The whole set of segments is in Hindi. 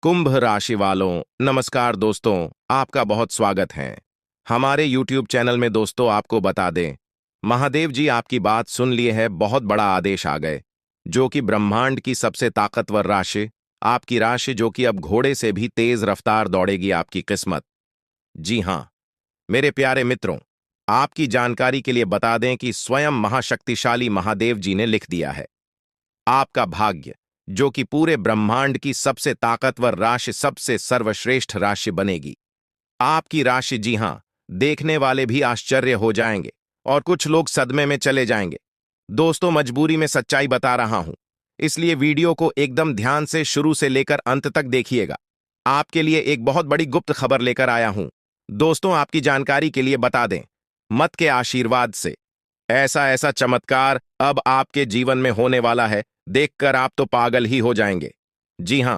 कुंभ राशि वालों, नमस्कार दोस्तों। आपका बहुत स्वागत है हमारे YouTube चैनल में। दोस्तों, आपको बता दें, महादेव जी आपकी बात सुन लिए है। बहुत बड़ा आदेश आ गए, जो कि ब्रह्मांड की सबसे ताकतवर राशि, आपकी राशि, जो कि अब घोड़े से भी तेज रफ्तार दौड़ेगी आपकी किस्मत। जी हाँ, मेरे प्यारे मित्रों, आपकी जानकारी के लिए बता दें कि स्वयं महाशक्तिशाली महादेव जी ने लिख दिया है, आपका भाग्य, जो कि पूरे ब्रह्मांड की सबसे ताकतवर राशि, सबसे सर्वश्रेष्ठ राशि बनेगी। आपकी राशि, जी हां, देखने वाले भी आश्चर्य हो जाएंगे और कुछ लोग सदमे में चले जाएंगे। दोस्तों, मजबूरी में सच्चाई बता रहा हूं, इसलिए वीडियो को एकदम ध्यान से शुरू से लेकर अंत तक देखिएगा। आपके लिए एक बहुत बड़ी गुप्त खबर लेकर आया हूं। दोस्तों, आपकी जानकारी के लिए बता दें, मत के आशीर्वाद से ऐसा ऐसा चमत्कार अब आपके जीवन में होने वाला है, देखकर आप तो पागल ही हो जाएंगे। जी हां,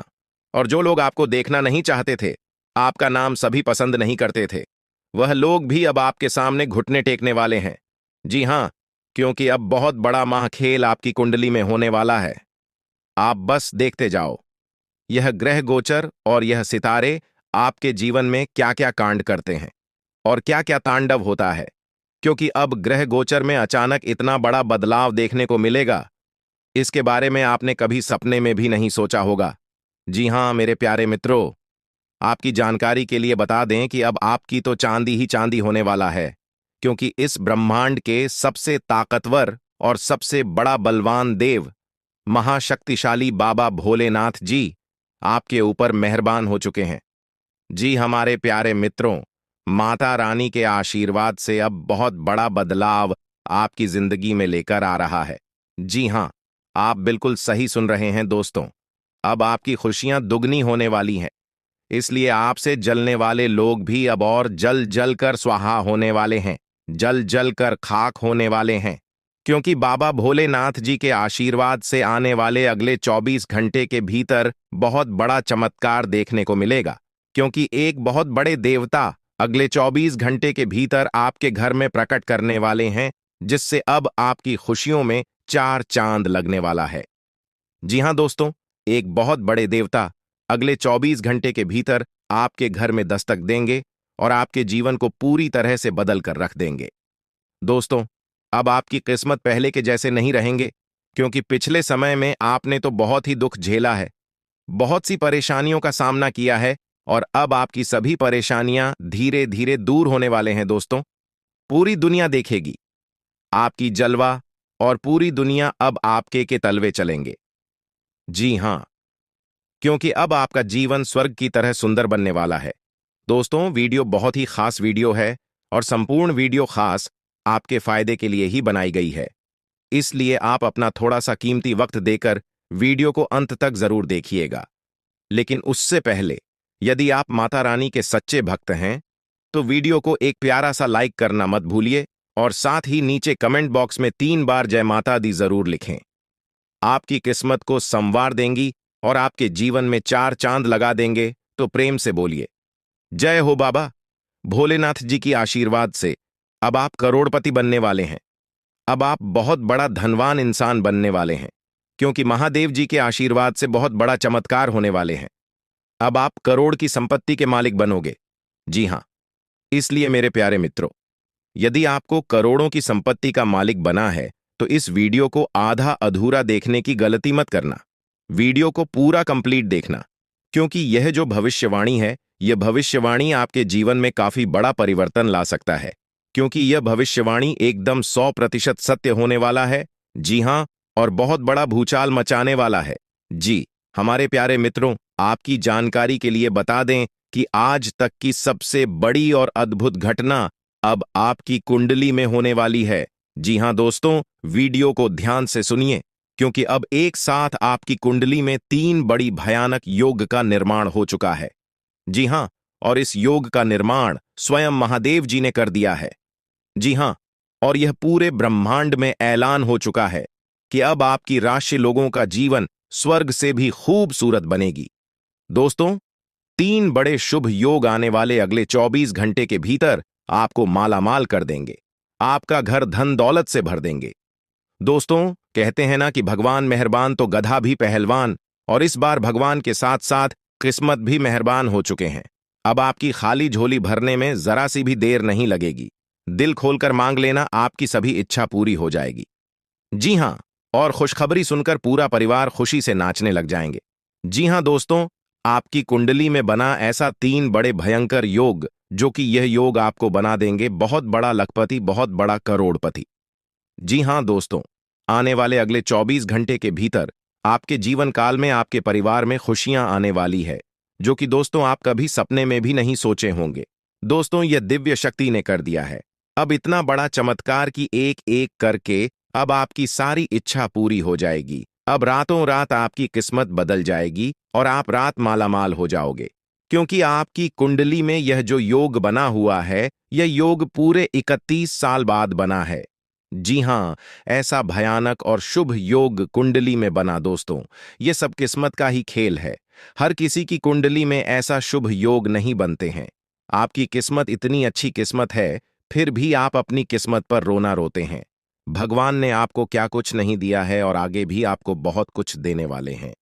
और जो लोग आपको देखना नहीं चाहते थे, आपका नाम सभी पसंद नहीं करते थे, वह लोग भी अब आपके सामने घुटने टेकने वाले हैं। जी हां, क्योंकि अब बहुत बड़ा महाखेल आपकी कुंडली में होने वाला है। आप बस देखते जाओ, यह ग्रह गोचर और यह सितारे आपके जीवन में क्या क्या कांड करते हैं और क्या क्या तांडव होता है। क्योंकि अब ग्रह गोचर में अचानक इतना बड़ा बदलाव देखने को मिलेगा, इसके बारे में आपने कभी सपने में भी नहीं सोचा होगा। जी हां मेरे प्यारे मित्रों, आपकी जानकारी के लिए बता दें कि अब आपकी तो चांदी ही चांदी होने वाला है, क्योंकि इस ब्रह्मांड के सबसे ताकतवर और सबसे बड़ा बलवान देव, महाशक्तिशाली बाबा भोलेनाथ जी आपके ऊपर मेहरबान हो चुके हैं। जी हमारे प्यारे मित्रों, माता रानी के आशीर्वाद से अब बहुत बड़ा बदलाव आपकी जिंदगी में लेकर आ रहा है। जी हां, आप बिल्कुल सही सुन रहे हैं दोस्तों। अब आपकी खुशियां दुगनी होने वाली हैं, इसलिए आपसे जलने वाले लोग भी अब और जल जल कर स्वाहा होने वाले हैं, जल जल कर खाक होने वाले हैं। क्योंकि बाबा भोलेनाथ जी के आशीर्वाद से आने वाले अगले 24 घंटे के भीतर बहुत बड़ा चमत्कार देखने को मिलेगा। क्योंकि एक बहुत बड़े देवता अगले 24 घंटे के भीतर आपके घर में प्रकट करने वाले हैं, जिससे अब आपकी खुशियों में चार चांद लगने वाला है। जी हां दोस्तों, एक बहुत बड़े देवता अगले 24 घंटे के भीतर आपके घर में दस्तक देंगे और आपके जीवन को पूरी तरह से बदल कर रख देंगे। दोस्तों, अब आपकी किस्मत पहले के जैसे नहीं रहेंगे, क्योंकि पिछले समय में आपने तो बहुत ही दुख झेला है, बहुत सी परेशानियों का सामना किया है, और अब आपकी सभी परेशानियां धीरे धीरे दूर होने वाले हैं। दोस्तों, पूरी दुनिया देखेगी आपकी जलवा, और पूरी दुनिया अब आपके के तलवे चलेंगे। जी हां, क्योंकि अब आपका जीवन स्वर्ग की तरह सुंदर बनने वाला है। दोस्तों, वीडियो बहुत ही खास वीडियो है, और संपूर्ण वीडियो खास आपके फायदे के लिए ही बनाई गई है, इसलिए आप अपना थोड़ा सा कीमती वक्त देकर वीडियो को अंत तक जरूर देखिएगा। लेकिन उससे पहले, यदि आप माता रानी के सच्चे भक्त हैं, तो वीडियो को एक प्यारा सा लाइक करना मत भूलिए, और साथ ही नीचे कमेंट बॉक्स में 3 बार जय माता दी जरूर लिखें। आपकी किस्मत को संवार देंगी और आपके जीवन में 4 चांद लगा देंगे। तो प्रेम से बोलिए, जय हो बाबा भोलेनाथ जी की आशीर्वाद से अब आप करोड़पति बनने वाले हैं। अब आप बहुत बड़ा धनवान इंसान बनने वाले हैं, क्योंकि महादेव जी के आशीर्वाद से बहुत बड़ा चमत्कार होने वाले हैं। अब आप करोड़ की संपत्ति के मालिक बनोगे। जी हां, इसलिए मेरे प्यारे मित्रों, यदि आपको करोड़ों की संपत्ति का मालिक बना है, तो इस वीडियो को आधा अधूरा देखने की गलती मत करना। वीडियो को पूरा कंप्लीट देखना, क्योंकि यह जो भविष्यवाणी है, यह भविष्यवाणी आपके जीवन में काफी बड़ा परिवर्तन ला सकता है, क्योंकि यह भविष्यवाणी एकदम 100% सत्य होने वाला है। जी हां, और बहुत बड़ा भूचाल मचाने वाला है। जी हमारे प्यारे मित्रों, आपकी जानकारी के लिए बता दें कि आज तक की सबसे बड़ी और अद्भुत घटना अब आपकी कुंडली में होने वाली है। जी हां दोस्तों, वीडियो को ध्यान से सुनिए, क्योंकि अब एक साथ आपकी कुंडली में 3 बड़ी भयानक योग का निर्माण हो चुका है। जी हां, और इस योग का निर्माण स्वयं महादेव जी ने कर दिया है। जी हां, और यह पूरे ब्रह्मांड में ऐलान हो चुका है कि अब आपकी राशि लोगों का जीवन स्वर्ग से भी खूबसूरत बनेगी। दोस्तों, 3 बड़े शुभ योग आने वाले अगले 24 घंटे के भीतर आपको मालामाल कर देंगे, आपका घर धन दौलत से भर देंगे। दोस्तों, कहते हैं ना कि भगवान मेहरबान तो गधा भी पहलवान, और इस बार भगवान के साथ साथ किस्मत भी मेहरबान हो चुके हैं। अब आपकी खाली झोली भरने में जरा सी भी देर नहीं लगेगी। दिल खोलकर मांग लेना, आपकी सभी इच्छा पूरी हो जाएगी। जी हाँ, और खुशखबरी सुनकर पूरा परिवार खुशी से नाचने लग जाएंगे। जी हाँ दोस्तों, आपकी कुंडली में बना ऐसा 3 बड़े भयंकर योग, जो कि यह योग आपको बना देंगे बहुत बड़ा लखपति, बहुत बड़ा करोड़पति। जी हाँ दोस्तों, आने वाले अगले 24 घंटे के भीतर आपके जीवन काल में आपके परिवार में खुशियां आने वाली है, जो कि दोस्तों आप कभी सपने में भी नहीं सोचे होंगे। दोस्तों, यह दिव्य शक्ति ने कर दिया है। अब इतना बड़ा चमत्कार कि एक एक करके अब आपकी सारी इच्छा पूरी हो जाएगी। अब रातों रात आपकी किस्मत बदल जाएगी और आप रात मालामाल हो जाओगे, क्योंकि आपकी कुंडली में यह जो योग बना हुआ है, यह योग पूरे 31 साल बाद बना है। जी हाँ, ऐसा भयानक और शुभ योग कुंडली में बना दोस्तों, ये सब किस्मत का ही खेल है। हर किसी की कुंडली में ऐसा शुभ योग नहीं बनते हैं। आपकी किस्मत इतनी अच्छी किस्मत है, फिर भी आप अपनी किस्मत पर रोना रोते हैं। भगवान ने आपको क्या कुछ नहीं दिया है और आगे भी आपको बहुत कुछ देने वाले हैं।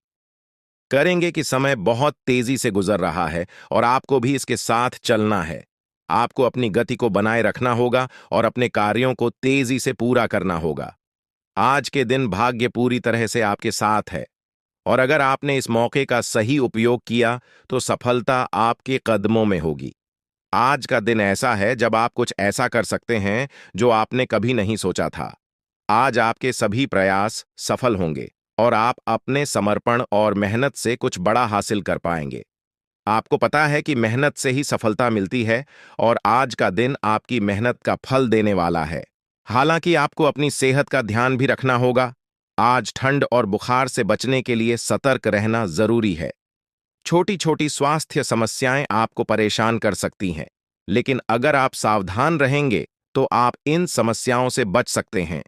करेंगे कि समय बहुत तेजी से गुजर रहा है और आपको भी इसके साथ चलना है। आपको अपनी गति को बनाए रखना होगा और अपने कार्यों को तेजी से पूरा करना होगा। आज के दिन भाग्य पूरी तरह से आपके साथ है और अगर आपने इस मौके का सही उपयोग किया तो सफलता आपके कदमों में होगी। आज का दिन ऐसा है जब आप कुछ ऐसा कर सकते हैं जो आपने कभी नहीं सोचा था। आज आपके सभी प्रयास सफल होंगे और आप अपने समर्पण और मेहनत से कुछ बड़ा हासिल कर पाएंगे। आपको पता है कि मेहनत से ही सफलता मिलती है और आज का दिन आपकी मेहनत का फल देने वाला है। हालांकि आपको अपनी सेहत का ध्यान भी रखना होगा। आज ठंड और बुखार से बचने के लिए सतर्क रहना जरूरी है। छोटी छोटी स्वास्थ्य समस्याएं आपको परेशान कर सकती हैं, लेकिन अगर आप सावधान रहेंगे तो आप इन समस्याओं से बच सकते हैं।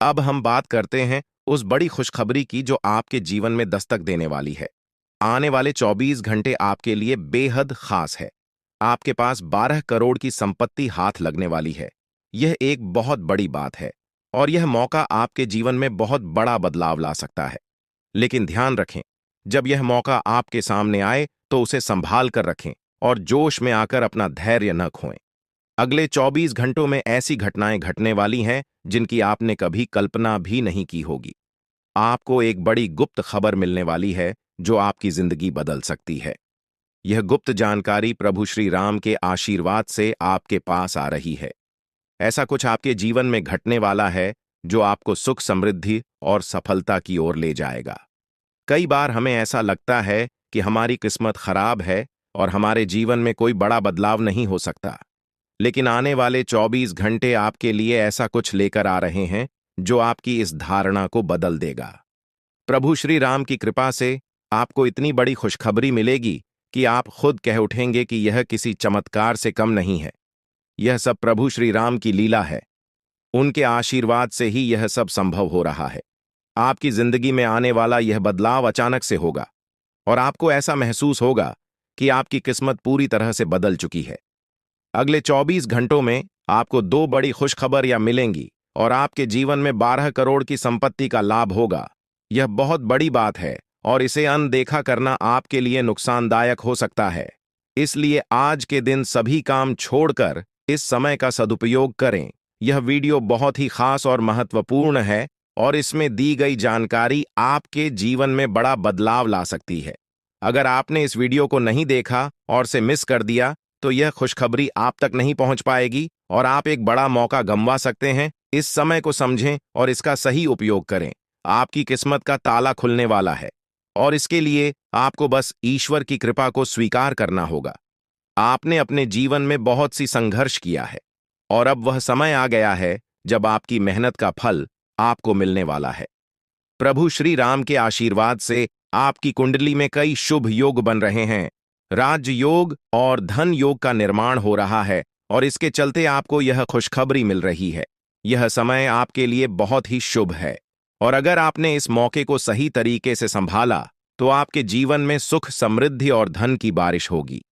अब हम बात करते हैं उस बड़ी खुशखबरी की जो आपके जीवन में दस्तक देने वाली है। आने वाले 24 घंटे आपके लिए बेहद खास है। आपके पास 12 करोड़ की संपत्ति हाथ लगने वाली है। यह एक बहुत बड़ी बात है और यह मौका आपके जीवन में बहुत बड़ा बदलाव ला सकता है। लेकिन ध्यान रखें, जब यह मौका आपके सामने आए तो उसे संभाल कर रखें और जोश में आकर अपना धैर्य न खोएं। अगले 24 घंटों में ऐसी घटनाएं घटने वाली हैं जिनकी आपने कभी कल्पना भी नहीं की होगी। आपको एक बड़ी गुप्त खबर मिलने वाली है जो आपकी जिंदगी बदल सकती है। यह गुप्त जानकारी प्रभु श्री राम के आशीर्वाद से आपके पास आ रही है। ऐसा कुछ आपके जीवन में घटने वाला है जो आपको सुख, समृद्धि और सफलता की ओर ले जाएगा। कई बार हमें ऐसा लगता है कि हमारी किस्मत खराब है और हमारे जीवन में कोई बड़ा बदलाव नहीं हो सकता। लेकिन आने वाले 24 घंटे आपके लिए ऐसा कुछ लेकर आ रहे हैं जो आपकी इस धारणा को बदल देगा। प्रभु श्री राम की कृपा से आपको इतनी बड़ी खुशखबरी मिलेगी कि आप खुद कह उठेंगे कि यह किसी चमत्कार से कम नहीं है। यह सब प्रभु श्री राम की लीला है। उनके आशीर्वाद से ही यह सब संभव हो रहा है। आपकी जिंदगी में आने वाला यह बदलाव अचानक से होगा और आपको ऐसा महसूस होगा कि आपकी किस्मत पूरी तरह से बदल चुकी है। अगले 24 घंटों में आपको 2 बड़ी खुशखबरियां मिलेंगी और आपके जीवन में 12 करोड़ की संपत्ति का लाभ होगा। यह बहुत बड़ी बात है और इसे अनदेखा करना आपके लिए नुकसानदायक हो सकता है। इसलिए आज के दिन सभी काम छोड़कर इस समय का सदुपयोग करें। यह वीडियो बहुत ही खास और महत्वपूर्ण है और इसमें दी गई जानकारी आपके जीवन में बड़ा बदलाव ला सकती है। अगर आपने इस वीडियो को नहीं देखा और से मिस कर दिया तो यह खुशखबरी आप तक नहीं पहुंच पाएगी और आप एक बड़ा मौका गंवा सकते हैं। इस समय को समझें और इसका सही उपयोग करें। आपकी किस्मत का ताला खुलने वाला है और इसके लिए आपको बस ईश्वर की कृपा को स्वीकार करना होगा। आपने अपने जीवन में बहुत सी संघर्ष किया है और अब वह समय आ गया है जब आपकी मेहनत का फल आपको मिलने वाला है। प्रभु श्री राम के आशीर्वाद से आपकी कुंडली में कई शुभ योग बन रहे हैं। राज योग और धन योग का निर्माण हो रहा है और इसके चलते आपको यह खुशखबरी मिल रही है। यह समय आपके लिए बहुत ही शुभ है और अगर आपने इस मौके को सही तरीके से संभाला तो आपके जीवन में सुख, समृद्धि और धन की बारिश होगी।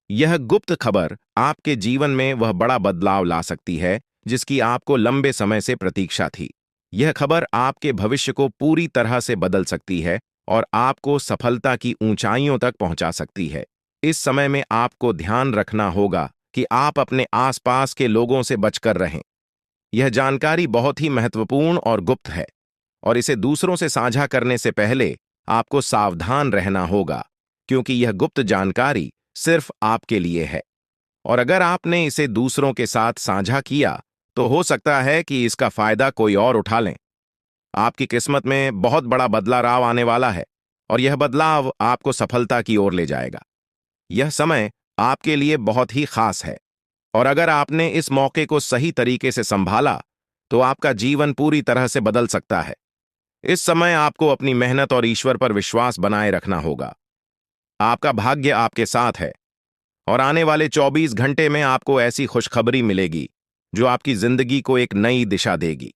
यह गुप्त खबर आपके जीवन में वह बड़ा बदलाव ला सकती है जिसकी आपको लंबे समय से प्रतीक्षा थी। यह खबर आपके भविष्य को पूरी तरह से बदल सकती है और आपको सफलता की ऊंचाइयों तक पहुंचा सकती है। इस समय में आपको ध्यान रखना होगा कि आप अपने आसपास के लोगों से बचकर रहें। यह जानकारी बहुत ही महत्वपूर्ण और गुप्त है, और इसे दूसरों से साझा करने से पहले आपको सावधान रहना होगा, क्योंकि यह गुप्त जानकारी सिर्फ आपके लिए है। और अगर आपने इसे दूसरों के साथ साझा किया, तो हो सकता है कि इसका फायदा कोई और उठा लें। आपकी किस्मत में बहुत बड़ा बदलाव आने वाला है, और यह बदलाव आपको सफलता की ओर ले जाएगा। यह समय आपके लिए बहुत ही खास है, और अगर आपने इस मौके को सही तरीके से संभाला, तो आपका जीवन पूरी तरह से बदल सकता है। इस समय आपको अपनी मेहनत और ईश्वर पर विश्वास बनाए रखना होगा। आपका भाग्य आपके साथ है, और आने वाले 24 घंटे में आपको ऐसी खुशखबरी मिलेगी जो आपकी जिंदगी को एक नई दिशा देगी।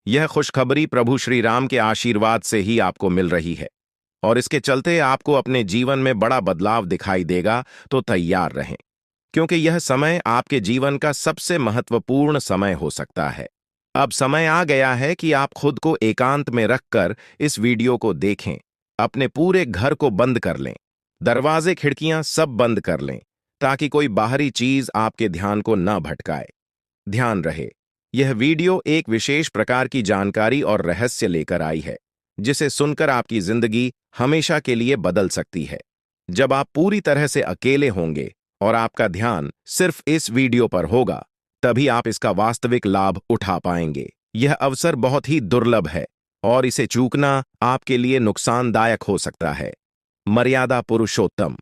यह खुशखबरी प्रभु श्री राम के आशीर्वाद से ही आपको मिल रही है, और इसके चलते आपको अपने जीवन में बड़ा बदलाव दिखाई देगा। तो तैयार रहें, क्योंकि यह समय आपके जीवन का सबसे महत्वपूर्ण समय हो सकता है। अब समय आ गया है कि आप खुद को एकांत में रखकर इस वीडियो को देखें। अपने पूरे घर को बंद कर लें, दरवाजे खिड़कियां सब बंद कर लें, ताकि कोई बाहरी चीज आपके ध्यान को न भटकाए। ध्यान रहे, यह वीडियो एक विशेष प्रकार की जानकारी और रहस्य लेकर आई है, जिसे सुनकर आपकी जिंदगी हमेशा के लिए बदल सकती है। जब आप पूरी तरह से अकेले होंगे और आपका ध्यान सिर्फ इस वीडियो पर होगा, तभी आप इसका वास्तविक लाभ उठा पाएंगे। यह अवसर बहुत ही दुर्लभ है, और इसे चूकना आपके लिए नुकसानदायक हो सकता है। मर्यादा पुरुषोत्तम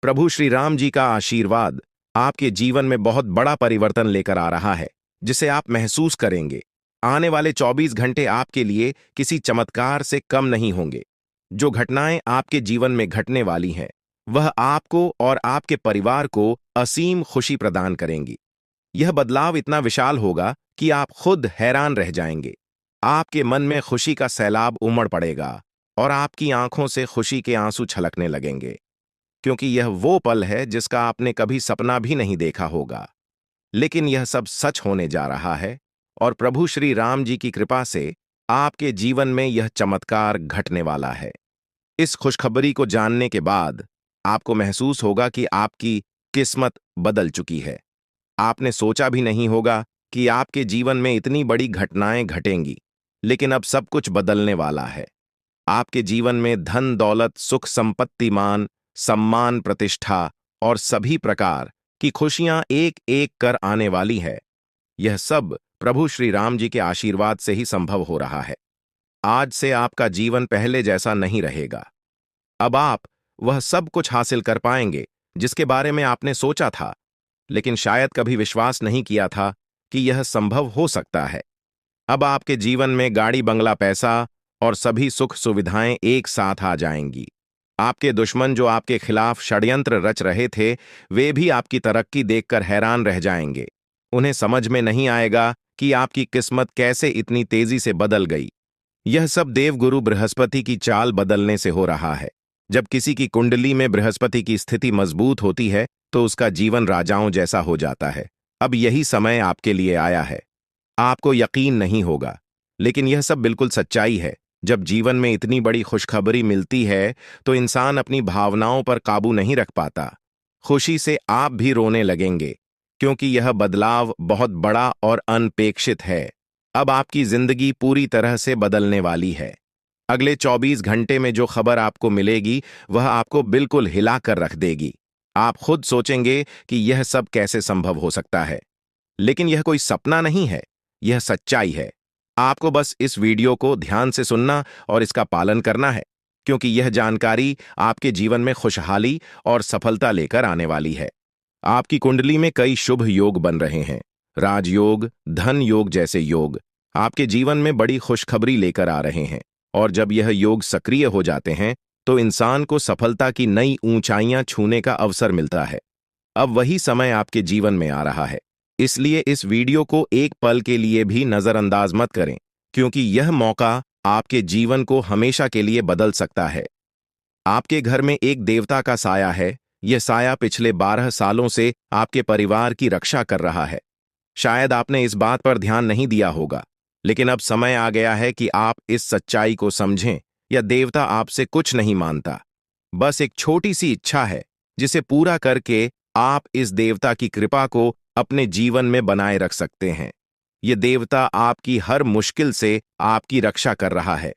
प्रभु श्री राम जी का आशीर्वाद आपके जीवन में बहुत बड़ा परिवर्तन लेकर आ रहा है, जिसे आप महसूस करेंगे। आने वाले 24 घंटे आपके लिए किसी चमत्कार से कम नहीं होंगे। जो घटनाएं आपके जीवन में घटने वाली हैं, वह आपको और आपके परिवार को असीम खुशी प्रदान करेंगी। यह बदलाव इतना विशाल होगा कि आप खुद हैरान रह जाएंगे। आपके मन में खुशी का सैलाब उमड़ पड़ेगा, और आपकी आंखों से खुशी के आंसू छलकने लगेंगे, क्योंकि यह वो पल है जिसका आपने कभी सपना भी नहीं देखा होगा। लेकिन यह सब सच होने जा रहा है, और प्रभु श्री राम जी की कृपा से आपके जीवन में यह चमत्कार घटने वाला है। इस खुशखबरी को जानने के बाद आपको महसूस होगा कि आपकी किस्मत बदल चुकी है। आपने सोचा भी नहीं होगा कि आपके जीवन में इतनी बड़ी घटनाएं घटेंगी, लेकिन अब सब कुछ बदलने वाला है। आपके जीवन में धन दौलत, सुख संपत्ति, मान सम्मान, प्रतिष्ठा और सभी प्रकार की खुशियां एक एक कर आने वाली है। यह सब प्रभु श्री राम जी के आशीर्वाद से ही संभव हो रहा है। आज से आपका जीवन पहले जैसा नहीं रहेगा। अब आप वह सब कुछ हासिल कर पाएंगे जिसके बारे में आपने सोचा था, लेकिन शायद कभी विश्वास नहीं किया था कि यह संभव हो सकता है। अब आपके जीवन में गाड़ी, बंगला, पैसा और सभी सुख सुविधाएं एक साथ आ जाएंगी। आपके दुश्मन जो आपके खिलाफ षड्यंत्र रच रहे थे, वे भी आपकी तरक्की देखकर हैरान रह जाएंगे। उन्हें समझ में नहीं आएगा कि आपकी किस्मत कैसे इतनी तेजी से बदल गई। यह सब देवगुरु बृहस्पति की चाल बदलने से हो रहा है। जब किसी की कुंडली में बृहस्पति की स्थिति मजबूत होती है, तो उसका जीवन राजाओं जैसा हो जाता है। अब यही समय आपके लिए आया है। आपको यकीन नहीं होगा, लेकिन यह सब बिल्कुल सच्चाई है। जब जीवन में इतनी बड़ी खुशखबरी मिलती है, तो इंसान अपनी भावनाओं पर काबू नहीं रख पाता। खुशी से आप भी रोने लगेंगे, क्योंकि यह बदलाव बहुत बड़ा और अनपेक्षित है। अब आपकी जिंदगी पूरी तरह से बदलने वाली है। अगले 24 घंटे में जो खबर आपको मिलेगी, वह आपको बिल्कुल हिला कर रख देगी। आप खुद सोचेंगे कि यह सब कैसे संभव हो सकता है, लेकिन यह कोई सपना नहीं है, यह सच्चाई है। आपको बस इस वीडियो को ध्यान से सुनना और इसका पालन करना है, क्योंकि यह जानकारी आपके जीवन में खुशहाली और सफलता लेकर आने वाली है। आपकी कुंडली में कई शुभ योग बन रहे हैं। राजयोग, धन योग जैसे योग आपके जीवन में बड़ी खुशखबरी लेकर आ रहे हैं, और जब यह योग सक्रिय हो जाते हैं, तो इंसान को सफलता की नई ऊंचाइयां छूने का अवसर मिलता है। अब वही समय आपके जीवन में आ रहा है, इसलिए इस वीडियो को एक पल के लिए भी नजरअंदाज मत करें, क्योंकि यह मौका आपके जीवन को हमेशा के लिए बदल सकता है। आपके घर में एक देवता का साया है। यह साया पिछले 12 सालों से आपके परिवार की रक्षा कर रहा है। शायद आपने इस बात पर ध्यान नहीं दिया होगा, लेकिन अब समय आ गया है कि आप इस सच्चाई को समझें या देवता आपसे कुछ नहीं मानता। बस एक छोटी सी इच्छा है जिसे पूरा करके आप इस देवता की कृपा को अपने जीवन में बनाए रख सकते हैं। ये देवता आपकी हर मुश्किल से आपकी रक्षा कर रहा है।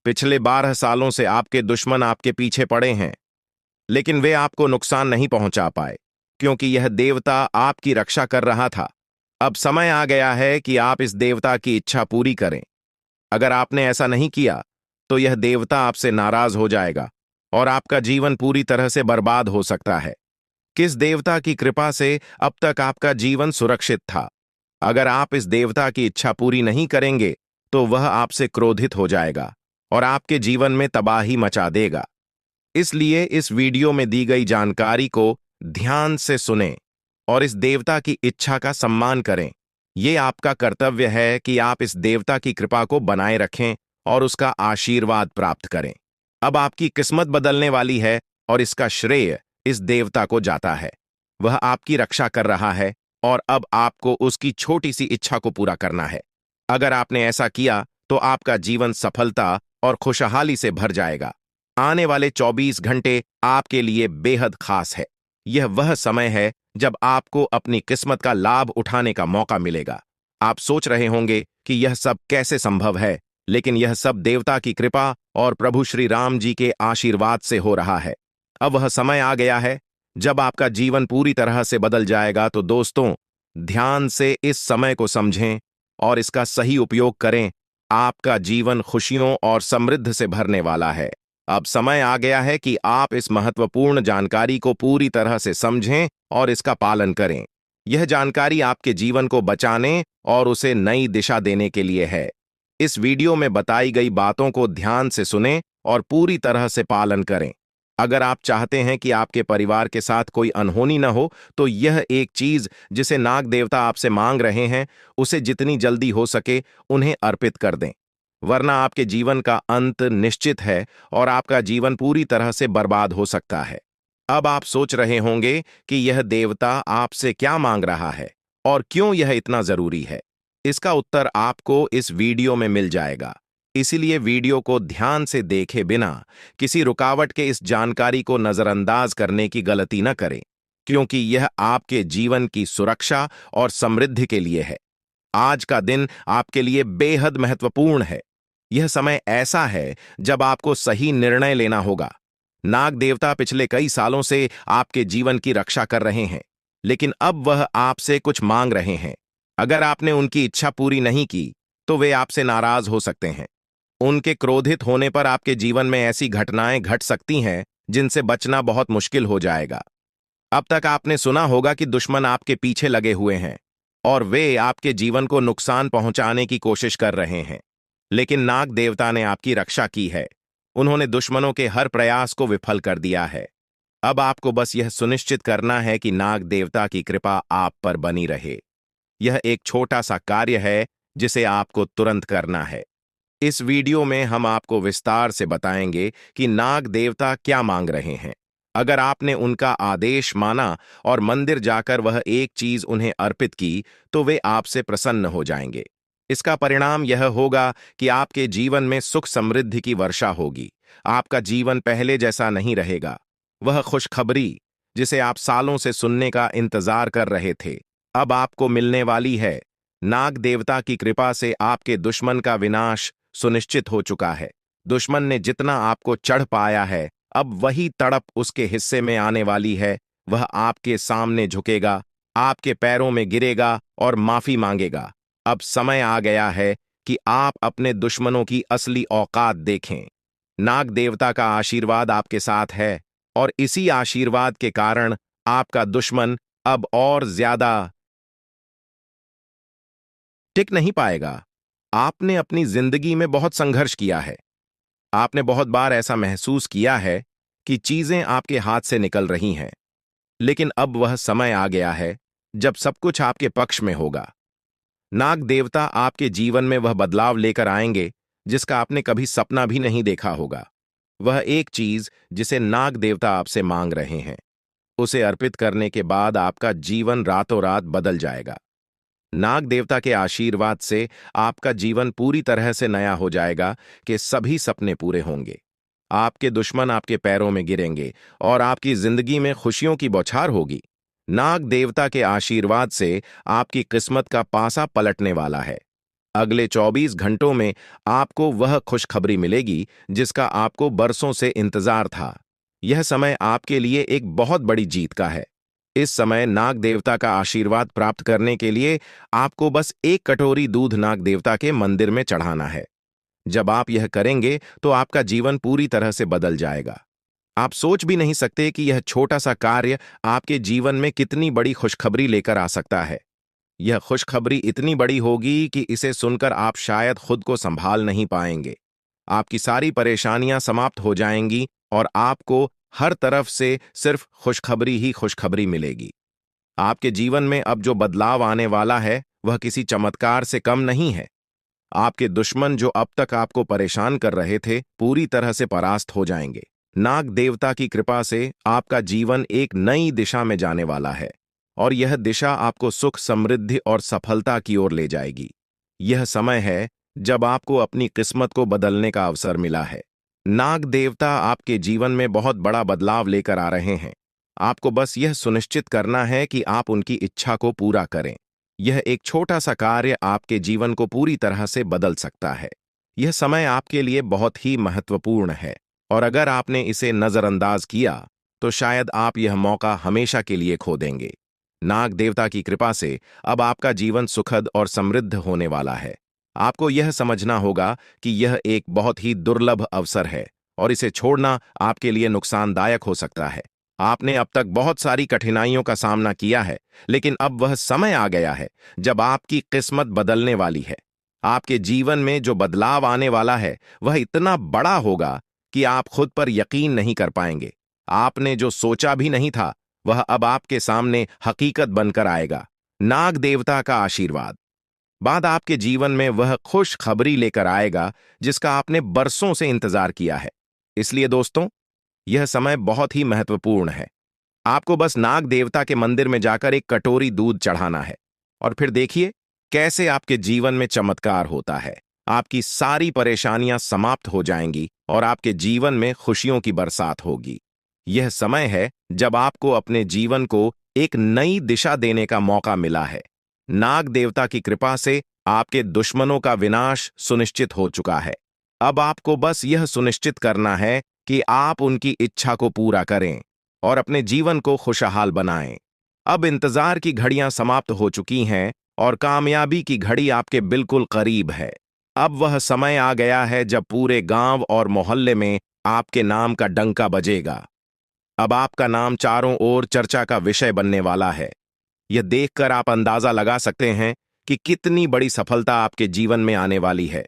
पिछले 12 सालों से आपके दुश्मन आपके पीछे पड़े हैं, लेकिन वे आपको नुकसान नहीं पहुंचा पाए, क्योंकि यह देवता आपकी रक्षा कर रहा था। अब समय आ गया है कि आप इस देवता की इच्छा पूरी करें। अगर आपने ऐसा नहीं किया, तो यह देवता आपसे नाराज हो जाएगा और आपका जीवन पूरी तरह से बर्बाद हो सकता है। किस देवता की कृपा से अब तक आपका जीवन सुरक्षित था? अगर आप इस देवता की इच्छा पूरी नहीं करेंगे, तो वह आपसे क्रोधित हो जाएगा और आपके जीवन में तबाही मचा देगा। इसलिए इस वीडियो में दी गई जानकारी को ध्यान से सुनें और इस देवता की इच्छा का सम्मान करें। ये आपका कर्तव्य है कि आप इस देवता की कृपा को बनाए रखें और उसका आशीर्वाद प्राप्त करें। अब आपकी किस्मत बदलने वाली है और इसका श्रेय इस देवता को जाता है। वह आपकी रक्षा कर रहा है और अब आपको उसकी छोटी सी इच्छा को पूरा करना है। अगर आपने ऐसा किया, तो आपका जीवन सफलता और खुशहाली से भर जाएगा। आने वाले 24 घंटे आपके लिए बेहद खास है। यह वह समय है जब आपको अपनी किस्मत का लाभ उठाने का मौका मिलेगा। आप सोच रहे होंगे कि यह सब कैसे संभव है, लेकिन यह सब देवता की कृपा और प्रभु श्री राम जी के आशीर्वाद से हो रहा है। अब वह समय आ गया है जब आपका जीवन पूरी तरह से बदल जाएगा। तो दोस्तों, ध्यान से इस समय को समझें और इसका सही उपयोग करें। आपका जीवन खुशियों और समृद्धि से भरने वाला है। अब समय आ गया है कि आप इस महत्वपूर्ण जानकारी को पूरी तरह से समझें और इसका पालन करें। यह जानकारी आपके जीवन को बचाने और उसे नई दिशा देने के लिए है। इस वीडियो में बताई गई बातों को ध्यान से सुनें और पूरी तरह से पालन करें। अगर आप चाहते हैं कि आपके परिवार के साथ कोई अनहोनी न हो, तो यह एक चीज जिसे नाग देवता आपसे मांग रहे हैं, उसे जितनी जल्दी हो सके उन्हें अर्पित कर दें, वरना आपके जीवन का अंत निश्चित है और आपका जीवन पूरी तरह से बर्बाद हो सकता है। अब आप सोच रहे होंगे कि यह देवता आपसे क्या मांग रहा है और क्यों यह इतना जरूरी है। इसका उत्तर आपको इस वीडियो में मिल जाएगा। इसीलिए वीडियो को ध्यान से देखे बिना किसी रुकावट के इस जानकारी को नजरअंदाज करने की गलती न करें, क्योंकि यह आपके जीवन की सुरक्षा और समृद्धि के लिए है। आज का दिन आपके लिए बेहद महत्वपूर्ण है। यह समय ऐसा है जब आपको सही निर्णय लेना होगा। नाग देवता पिछले कई सालों से आपके जीवन की रक्षा कर रहे हैं, लेकिन अब वह आपसे कुछ मांग रहे हैं। अगर आपने उनकी इच्छा पूरी नहीं की, तो वे आपसे नाराज हो सकते हैं। उनके क्रोधित होने पर आपके जीवन में ऐसी घटनाएं घट सकती हैं जिनसे बचना बहुत मुश्किल हो जाएगा। अब तक आपने सुना होगा कि दुश्मन आपके पीछे लगे हुए हैं और वे आपके जीवन को नुकसान पहुंचाने की कोशिश कर रहे हैं, लेकिन नाग देवता ने आपकी रक्षा की है। उन्होंने दुश्मनों के हर प्रयास को विफल कर दिया है। अब आपको बस यह सुनिश्चित करना है कि नाग देवता की कृपा आप पर बनी रहे। यह एक छोटा सा कार्य है जिसे आपको तुरंत करना है। इस वीडियो में हम आपको विस्तार से बताएंगे कि नाग देवता क्या मांग रहे हैं। अगर आपने उनका आदेश माना और मंदिर जाकर वह एक चीज उन्हें अर्पित की, तो वे आपसे प्रसन्न हो जाएंगे। इसका परिणाम यह होगा कि आपके जीवन में सुख समृद्धि की वर्षा होगी। आपका जीवन पहले जैसा नहीं रहेगा। वह खुशखबरी जिसे आप सालों से सुनने का इंतजार कर रहे थे, अब आपको मिलने वाली है। नाग देवता की कृपा से आपके दुश्मन का विनाश सुनिश्चित हो चुका है। दुश्मन ने जितना आपको चढ़ पाया है, अब वही तड़प उसके हिस्से में आने वाली है। वह आपके सामने झुकेगा, आपके पैरों में गिरेगा और माफी मांगेगा। अब समय आ गया है कि आप अपने दुश्मनों की असली औकात देखें। नाग देवता का आशीर्वाद आपके साथ है और इसी आशीर्वाद के कारण आपका दुश्मन अब और ज्यादा टिक नहीं पाएगा। आपने अपनी जिंदगी में बहुत संघर्ष किया है। आपने बहुत बार ऐसा महसूस किया है कि चीजें आपके हाथ से निकल रही हैं, लेकिन अब वह समय आ गया है जब सब कुछ आपके पक्ष में होगा। नाग देवता आपके जीवन में वह बदलाव लेकर आएंगे जिसका आपने कभी सपना भी नहीं देखा होगा। वह एक चीज जिसे नाग देवता आपसे मांग रहे हैं, उसे अर्पित करने के बाद आपका जीवन रातों रात बदल जाएगा। नाग देवता के आशीर्वाद से आपका जीवन पूरी तरह से नया हो जाएगा कि सभी सपने पूरे होंगे। आपके दुश्मन आपके पैरों में गिरेंगे और आपकी जिंदगी में खुशियों की बौछार होगी। नाग देवता के आशीर्वाद से आपकी किस्मत का पासा पलटने वाला है। अगले 24 घंटों में आपको वह खुशखबरी मिलेगी जिसका आपको बरसों से इंतजार था। यह समय आपके लिए एक बहुत बड़ी जीत का है। इस समय नाग देवता का आशीर्वाद प्राप्त करने के लिए आपको बस एक कटोरी दूध नाग देवता के मंदिर में चढ़ाना है। जब आप यह करेंगे तो आपका जीवन पूरी तरह से बदल जाएगा। आप सोच भी नहीं सकते कि यह छोटा सा कार्य आपके जीवन में कितनी बड़ी खुशखबरी लेकर आ सकता है। यह खुशखबरी इतनी बड़ी होगी कि इसे सुनकर आप शायद खुद को संभाल नहीं पाएंगे। आपकी सारी परेशानियां समाप्त हो जाएंगी और आपको हर तरफ से सिर्फ खुशखबरी ही खुशखबरी मिलेगी। आपके जीवन में अब जो बदलाव आने वाला है वह किसी चमत्कार से कम नहीं है। आपके दुश्मन जो अब तक आपको परेशान कर रहे थे पूरी तरह से परास्त हो जाएंगे। नाग देवता की कृपा से आपका जीवन एक नई दिशा में जाने वाला है और यह दिशा आपको सुख, समृद्धि और सफलता की ओर ले जाएगी। यह समय है जब आपको अपनी किस्मत को बदलने का अवसर मिला है। नाग देवता आपके जीवन में बहुत बड़ा बदलाव लेकर आ रहे हैं। आपको बस यह सुनिश्चित करना है कि आप उनकी इच्छा को पूरा करें। यह एक छोटा सा कार्य आपके जीवन को पूरी तरह से बदल सकता है। यह समय आपके लिए बहुत ही महत्वपूर्ण है और अगर आपने इसे नजरअंदाज किया तो शायद आप यह मौका हमेशा के लिए खो देंगे। नाग देवता की कृपा से अब आपका जीवन सुखद और समृद्ध होने वाला है। आपको यह समझना होगा कि यह एक बहुत ही दुर्लभ अवसर है और इसे छोड़ना आपके लिए नुकसानदायक हो सकता है। आपने अब तक बहुत सारी कठिनाइयों का सामना किया है, लेकिन अब वह समय आ गया है जब आपकी किस्मत बदलने वाली है। आपके जीवन में जो बदलाव आने वाला है वह इतना बड़ा होगा कि आप खुद पर यकीन नहीं कर पाएंगे। आपने जो सोचा भी नहीं था वह अब आपके सामने हकीकत बनकर आएगा। नाग देवता का आशीर्वाद बाद आपके जीवन में वह खुश खबरी लेकर आएगा जिसका आपने बरसों से इंतजार किया है। इसलिए दोस्तों, यह समय बहुत ही महत्वपूर्ण है। आपको बस नाग देवता के मंदिर में जाकर एक कटोरी दूध चढ़ाना है और फिर देखिए कैसे आपके जीवन में चमत्कार होता है। आपकी सारी परेशानियां समाप्त हो जाएंगी और आपके जीवन में खुशियों की बरसात होगी। यह समय है जब आपको अपने जीवन को एक नई दिशा देने का मौका मिला है। नाग देवता की कृपा से आपके दुश्मनों का विनाश सुनिश्चित हो चुका है। अब आपको बस यह सुनिश्चित करना है कि आप उनकी इच्छा को पूरा करें और अपने जीवन को खुशहाल बनाएं। अब इंतजार की घड़ियां समाप्त हो चुकी हैं और कामयाबी की घड़ी आपके बिल्कुल करीब है। अब वह समय आ गया है जब पूरे गांव और मोहल्ले में आपके नाम का डंका बजेगा। अब आपका नाम चारों ओर चर्चा का विषय बनने वाला है। यह देखकर आप अंदाजा लगा सकते हैं कि कितनी बड़ी सफलता आपके जीवन में आने वाली है।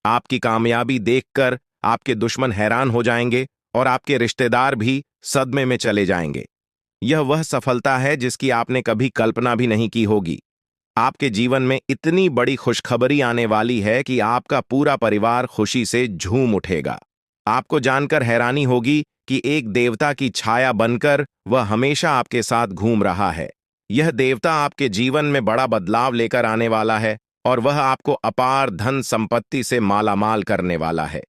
आपकी कामयाबी देखकर आपके दुश्मन हैरान हो जाएंगे और आपके रिश्तेदार भी सदमे में चले जाएंगे। यह वह सफलता है जिसकी आपने कभी कल्पना भी नहीं की होगी। आपके जीवन में इतनी बड़ी खुशखबरी आने वाली है कि आपका पूरा परिवार खुशी से झूम उठेगा। आपको जानकर हैरानी होगी कि एक देवता की छाया बनकर वह हमेशा आपके साथ घूम रहा है। यह देवता आपके जीवन में बड़ा बदलाव लेकर आने वाला है और वह आपको अपार धन संपत्ति से मालामाल करने वाला है।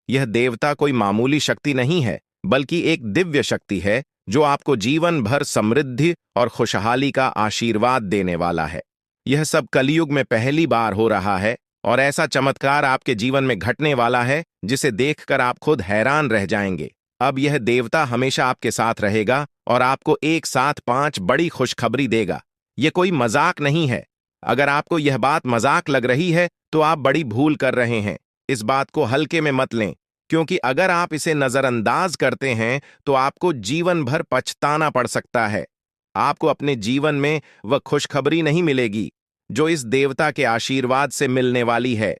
यह देवता कोई मामूली शक्ति नहीं है, बल्कि एक दिव्य शक्ति है जो आपको जीवन भर समृद्धि और खुशहाली का आशीर्वाद देने वाला है। यह सब कलयुग में पहली बार हो रहा है और ऐसा चमत्कार आपके जीवन में घटने वाला है जिसे देखकर आप खुद हैरान रह जाएंगे। अब यह देवता हमेशा आपके साथ रहेगा और आपको एक साथ 5 बड़ी खुशखबरी देगा। यह कोई मजाक नहीं है। अगर आपको यह बात मजाक लग रही है तो आप बड़ी भूल कर रहे हैं। इस बात को हल्के में मत लें, क्योंकि अगर आप इसे नजरअंदाज करते हैं तो आपको जीवन भर पछताना पड़ सकता है। आपको अपने जीवन में वह खुशखबरी नहीं मिलेगी जो इस देवता के आशीर्वाद से मिलने वाली है।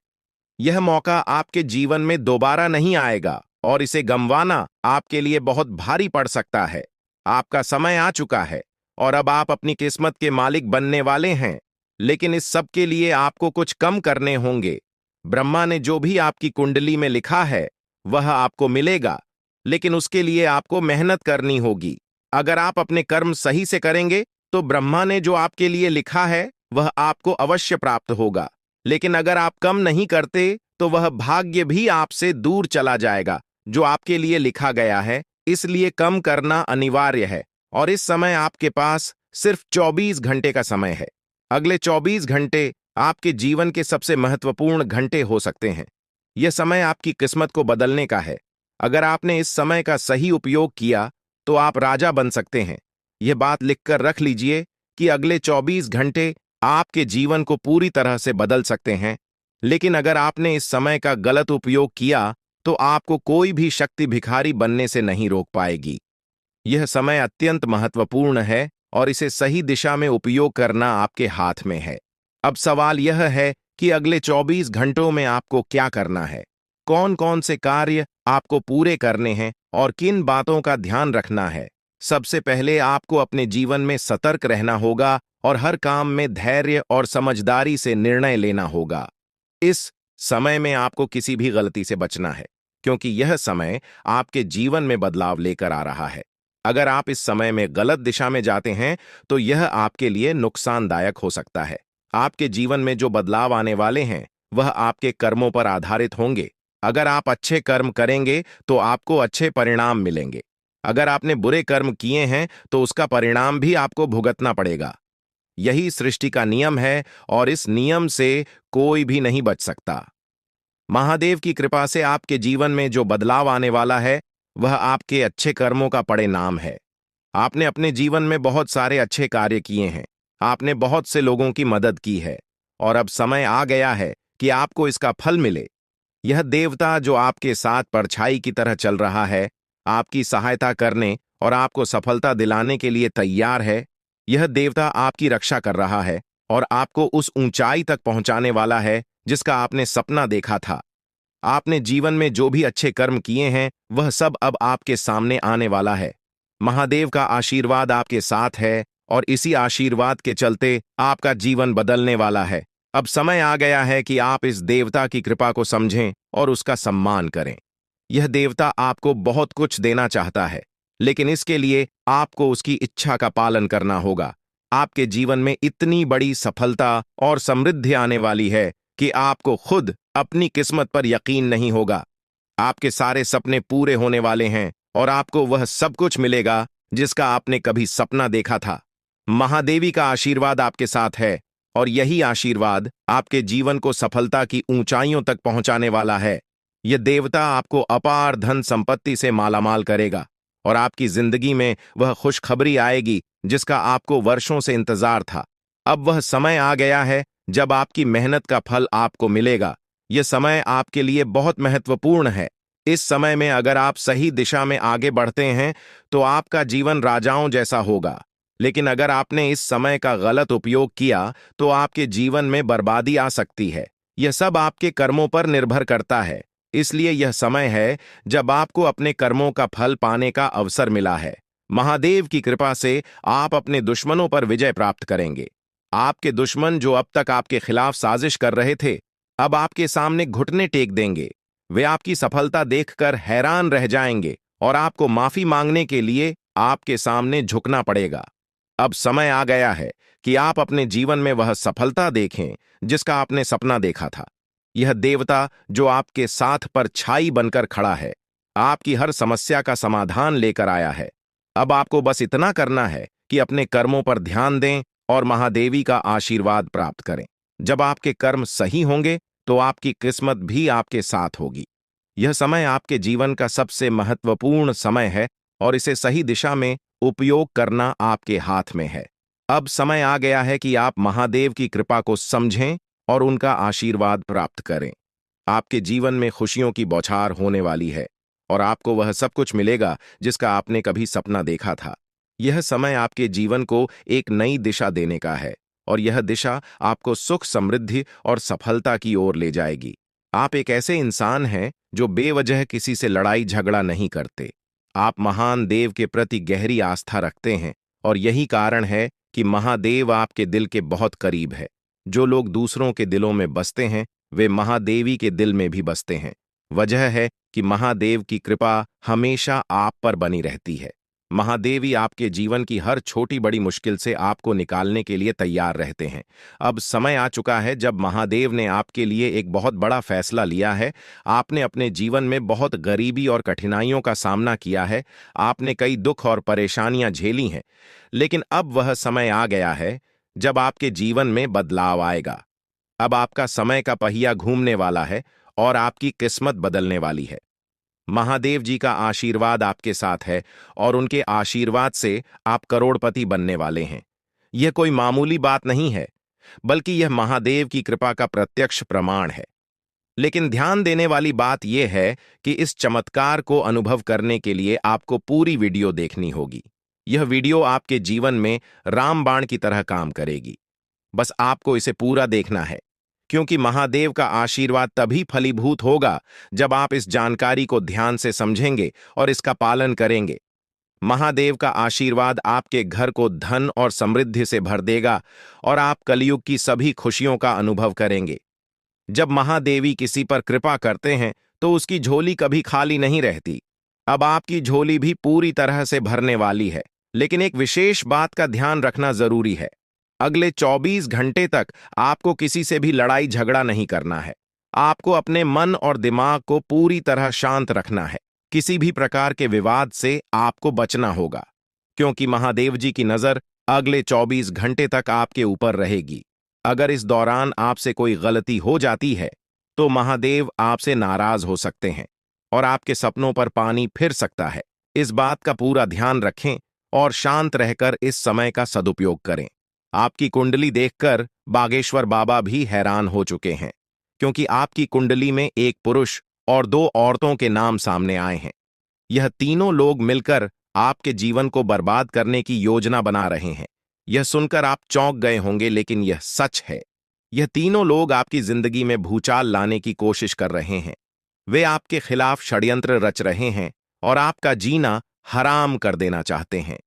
यह मौका आपके जीवन में दोबारा नहीं आएगा और इसे गंवाना आपके लिए बहुत भारी पड़ सकता है। आपका समय आ चुका है और अब आप अपनी किस्मत के मालिक बनने वाले हैं, लेकिन इस सब के लिए आपको कुछ कम करने होंगे। ब्रह्मा ने जो भी आपकी कुंडली में लिखा है वह आपको मिलेगा, लेकिन उसके लिए आपको मेहनत करनी होगी। अगर आप अपने कर्म सही से करेंगे तो ब्रह्मा ने जो आपके लिए लिखा है वह आपको अवश्य प्राप्त होगा। लेकिन अगर आप कम नहीं करते तो वह भाग्य भी आपसे दूर चला जाएगा जो आपके लिए लिखा गया है। इसलिए कम करना अनिवार्य है। और इस समय आपके पास सिर्फ 24 घंटे का समय है। अगले 24 घंटे आपके जीवन के सबसे महत्वपूर्ण घंटे हो सकते हैं। यह समय आपकी किस्मत को बदलने का है। अगर आपने इस समय का सही उपयोग किया तो आप राजा बन सकते हैं। यह बात लिखकर रख लीजिए कि अगले 24 घंटे आपके जीवन को पूरी तरह से बदल सकते हैं। लेकिन अगर आपने इस समय का गलत उपयोग किया तो आपको कोई भी शक्ति भिखारी बनने से नहीं रोक पाएगी। यह समय अत्यंत महत्वपूर्ण है और इसे सही दिशा में उपयोग करना आपके हाथ में है। अब सवाल यह है कि अगले 24 घंटों में आपको क्या करना है, कौन कौन से कार्य आपको पूरे करने हैं और किन बातों का ध्यान रखना है। सबसे पहले आपको अपने जीवन में सतर्क रहना होगा और हर काम में धैर्य और समझदारी से निर्णय लेना होगा। इस समय में आपको किसी भी गलती से बचना है, क्योंकि यह समय आपके जीवन में बदलाव लेकर आ रहा है। अगर आप इस समय में गलत दिशा में जाते हैं तो यह आपके लिए नुकसानदायक हो सकता है। आपके जीवन में जो बदलाव आने वाले हैं वह आपके कर्मों पर आधारित होंगे। अगर आप अच्छे कर्म करेंगे तो आपको अच्छे परिणाम मिलेंगे। अगर आपने बुरे कर्म किए हैं तो उसका परिणाम भी आपको भुगतना पड़ेगा। यही सृष्टि का नियम है और इस नियम से कोई भी नहीं बच सकता। महादेव की कृपा से आपके जीवन में जो बदलाव आने वाला है वह आपके अच्छे कर्मों का परिणाम है। आपने अपने जीवन में बहुत सारे अच्छे कार्य किए हैं। आपने बहुत से लोगों की मदद की है और अब समय आ गया है कि आपको इसका फल मिले। यह देवता जो आपके साथ परछाई की तरह चल रहा है, आपकी सहायता करने और आपको सफलता दिलाने के लिए तैयार है। यह देवता आपकी रक्षा कर रहा है और आपको उस ऊंचाई तक पहुंचाने वाला है जिसका आपने सपना देखा था। आपने जीवन में जो भी अच्छे कर्म किए हैं वह सब अब आपके सामने आने वाला है। महादेव का आशीर्वाद आपके साथ है और इसी आशीर्वाद के चलते आपका जीवन बदलने वाला है। अब समय आ गया है कि आप इस देवता की कृपा को समझें और उसका सम्मान करें। यह देवता आपको बहुत कुछ देना चाहता है, लेकिन इसके लिए आपको उसकी इच्छा का पालन करना होगा। आपके जीवन में इतनी बड़ी सफलता और समृद्धि आने वाली है कि आपको खुद अपनी किस्मत पर यकीन नहीं होगा। आपके सारे सपने पूरे होने वाले हैं और आपको वह सब कुछ मिलेगा जिसका आपने कभी सपना देखा था। महादेवी का आशीर्वाद आपके साथ है और यही आशीर्वाद आपके जीवन को सफलता की ऊंचाइयों तक पहुंचाने वाला है। यह देवता आपको अपार धन संपत्ति से मालामाल करेगा और आपकी जिंदगी में वह खुशखबरी आएगी जिसका आपको वर्षों से इंतजार था। अब वह समय आ गया है जब आपकी मेहनत का फल आपको मिलेगा। यह समय आपके लिए बहुत महत्वपूर्ण है। इस समय में अगर आप सही दिशा में आगे बढ़ते हैं तो आपका जीवन राजाओं जैसा होगा। लेकिन अगर आपने इस समय का गलत उपयोग किया तो आपके जीवन में बर्बादी आ सकती है। यह सब आपके कर्मों पर निर्भर करता है। इसलिए यह समय है जब आपको अपने कर्मों का फल पाने का अवसर मिला है। महादेव की कृपा से आप अपने दुश्मनों पर विजय प्राप्त करेंगे। आपके दुश्मन जो अब तक आपके खिलाफ साजिश कर रहे थे, अब आपके सामने घुटने टेक देंगे। वे आपकी सफलता देखकर हैरान रह जाएंगे और आपको माफी मांगने के लिए आपके सामने झुकना पड़ेगा। अब समय आ गया है कि आप अपने जीवन में वह सफलता देखें जिसका आपने सपना देखा था। यह देवता जो आपके साथ परछाई बनकर खड़ा है, आपकी हर समस्या का समाधान लेकर आया है। अब आपको बस इतना करना है कि अपने कर्मों पर ध्यान दें और महादेवी का आशीर्वाद प्राप्त करें। जब आपके कर्म सही होंगे तो आपकी किस्मत भी आपके साथ होगी। यह समय आपके जीवन का सबसे महत्वपूर्ण समय है और इसे सही दिशा में उपयोग करना आपके हाथ में है। अब समय आ गया है कि आप महादेव की कृपा को समझें और उनका आशीर्वाद प्राप्त करें। आपके जीवन में खुशियों की बौछार होने वाली है और आपको वह सब कुछ मिलेगा जिसका आपने कभी सपना देखा था। यह समय आपके जीवन को एक नई दिशा देने का है और यह दिशा आपको सुख, समृद्धि और सफलता की ओर ले जाएगी। आप एक ऐसे इंसान हैं जो बेवजह किसी से लड़ाई झगड़ा नहीं करते। आप महान देव के प्रति गहरी आस्था रखते हैं और यही कारण है कि महादेव आपके दिल के बहुत करीब है। जो लोग दूसरों के दिलों में बसते हैं वे महादेवी के दिल में भी बसते हैं। वजह है कि महादेव की कृपा हमेशा आप पर बनी रहती है। महादेवी आपके जीवन की हर छोटी बड़ी मुश्किल से आपको निकालने के लिए तैयार रहते हैं। अब समय आ चुका है जब महादेव ने आपके लिए एक बहुत बड़ा फैसला लिया है। आपने अपने जीवन में बहुत गरीबी और कठिनाइयों का सामना किया है। आपने कई दुख और परेशानियां झेली हैं, लेकिन अब वह समय आ गया है जब आपके जीवन में बदलाव आएगा। अब आपका समय का पहिया घूमने वाला है और आपकी किस्मत बदलने वाली है। महादेव जी का आशीर्वाद आपके साथ है और उनके आशीर्वाद से आप करोड़पति बनने वाले हैं। यह कोई मामूली बात नहीं है, बल्कि यह महादेव की कृपा का प्रत्यक्ष प्रमाण है। लेकिन ध्यान देने वाली बात यह है कि इस चमत्कार को अनुभव करने के लिए आपको पूरी वीडियो देखनी होगी। यह वीडियो आपके जीवन में रामबाण की तरह काम करेगी। बस आपको इसे पूरा देखना है, क्योंकि महादेव का आशीर्वाद तभी फलीभूत होगा जब आप इस जानकारी को ध्यान से समझेंगे और इसका पालन करेंगे। महादेव का आशीर्वाद आपके घर को धन और समृद्धि से भर देगा और आप कलयुग की सभी खुशियों का अनुभव करेंगे। जब महादेवी किसी पर कृपा करते हैं तो उसकी झोली कभी खाली नहीं रहती। अब आपकी झोली भी पूरी तरह से भरने वाली है, लेकिन एक विशेष बात का ध्यान रखना जरूरी है। अगले 24 घंटे तक आपको किसी से भी लड़ाई झगड़ा नहीं करना है। आपको अपने मन और दिमाग को पूरी तरह शांत रखना है। किसी भी प्रकार के विवाद से आपको बचना होगा, क्योंकि महादेव जी की नजर अगले 24 घंटे तक आपके ऊपर रहेगी। अगर इस दौरान आपसे कोई गलती हो जाती है तो महादेव आपसे नाराज हो सकते हैं और आपके सपनों पर पानी फिर सकता है। इस बात का पूरा ध्यान रखें और शांत रहकर इस समय का सदुपयोग करें। आपकी कुंडली देखकर बागेश्वर बाबा भी हैरान हो चुके हैं, क्योंकि आपकी कुंडली में एक पुरुष और दो औरतों के नाम सामने आए हैं। यह तीनों लोग मिलकर आपके जीवन को बर्बाद करने की योजना बना रहे हैं। यह सुनकर आप चौंक गए होंगे, लेकिन यह सच है। यह तीनों लोग आपकी जिंदगी में भूचाल लाने की कोशिश कर रहे हैं। वे आपके खिलाफ षड्यंत्र रच रहे हैं और आपका जीना हराम कर देना चाहते हैं।